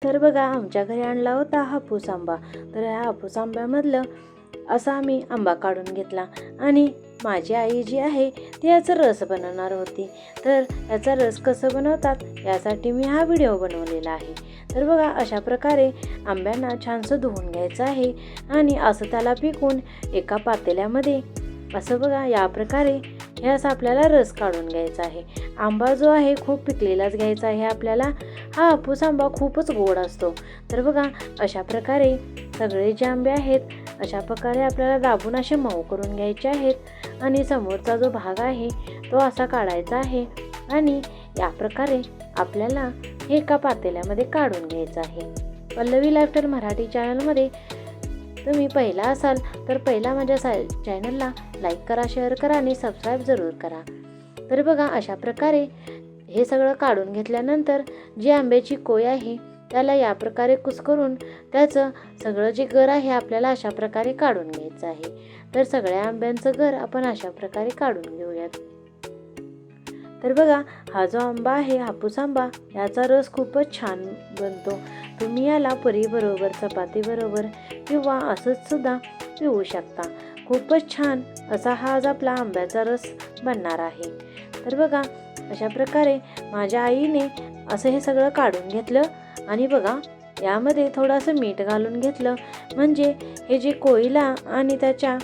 तर बघा आमच्या घरी आणला होता हापूस आंबा. तर ह्या हापूस आंब्यामधलं असा आम्ही आंबा काढून घेतला आणि माझी आई जी आहे ती याचा रस बनवणार होती. तर याचा रस कसं बनवतात यासाठी मी हा व्हिडिओ बनवलेला आहे. तर बघा अशा प्रकारे आंब्यांना छानसं धुवून घ्यायचं आहे आणि असं त्याला पिकवून एका पातेल्यामध्ये असं बघा या प्रकारे हे असं आपल्याला रस काढून घ्यायचा आहे. आंबा जो आहे खूप पिकलेलाच घ्यायचा आहे आपल्याला. हा हापूस आंबा खूपच गोड असतो. तर बघा अशा प्रकारे सगळे जे आंबे आहेत अशा प्रकारे आपल्याला दाबून असे मऊ करून घ्यायचे आहेत आणि समोरचा जो भाग आहे तो असा काढायचा आहे आणि या प्रकारे आपल्याला हे एका पातेल्यामध्ये काढून घ्यायचं आहे. पल्लवी लाईफस्टाईल मराठी चॅनलमध्ये तुम्ही पहिला असाल तर पहिला माझ्या चॅनलला लाईक करा, शेअर करा आणि सबस्क्राईब जरूर करा. तर बघा अशा प्रकारे हे सगळं काढून घेतल्यानंतर जी आंब्याची कोय आहे त्याला या प्रकारे कुस्करून त्याचं सगळं जे गर आहे आपल्याला अशा प्रकारे काढून घ्यायचं आहे. तर सगळ्या आंब्यांचं गर आपण अशा प्रकारे काढून घेऊयात. तर बघा हा जो आंबा आहे हापूस आंबा याचा रस खूपच छान बनतो. तुम्ही याला पुरीबरोबर, चपातीबरोबर किंवा असंच सुद्धा पिऊ शकता. खूपच छान असा हा आज आपला आंब्याचा रस बनणार आहे. तर बघा अशा प्रकारे माझ्या आईने असं हे सगळं काढून घेतलं आणि बघा यामध्ये थोडंसं मीठ घालून घेतलं म्हणजे हे जे कोयला आणि त्याच्या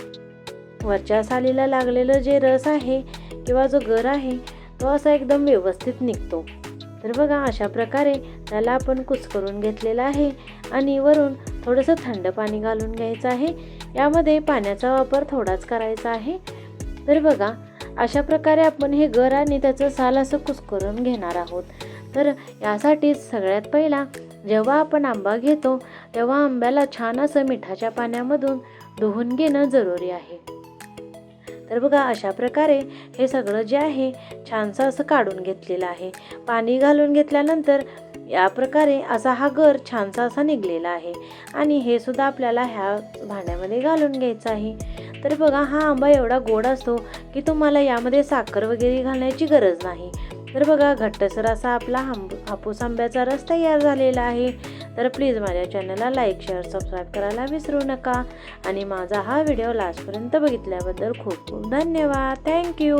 वरच्या सालीला लागलेलं जे रस आहे किंवा जो गर आहे तो असा एकदम व्यवस्थित निघतो. तर बघा अशा प्रकारे त्याला आपण कुस्करून घेतलेला आहे आणि वरून थोडंसं थंड पाणी घालून घ्यायचं आहे. यामध्ये पाण्याचा वापर थोडाच करायचा आहे. तर बघा अशा प्रकारे आपण हे गर आणि त्याचं साल असं कुस्करून घेणार आहोत. तर यासाठी सगळ्यात पहिला जेव्हा आपण आंबा घेतो तेव्हा आंब्याला छान असं मिठाच्या पाण्यामधून धुवून घेणं जरुरी आहे. तर बघा अशा प्रकारे हे सगळं जे आहे छानसं असं काढून घेतलेलं आहे. पाणी घालून घेतल्यानंतर या प्रकारे असा हा गर छानसा असा निघलेला आहे आणि हे सुद्धा आपल्याला ह्या भांड्यामध्ये घालून घ्यायचं आहे. तर बघा हा आंबा एवढा गोड असतो की तुम्हाला यामध्ये साखर वगैरे घालण्याची गरज नाही. तर बघा घट्टसर असा आपला हापूस आंब्याचा रस तयार झालेला आहे. तर प्लीज माझ्या चॅनलला लाईक, शेअर, सबस्क्राईब करायला विसरू नका आणि माझा हा व्हिडिओ लास्टपर्यंत बघितल्याबद्दल खूप खूप धन्यवाद. थँक्यू.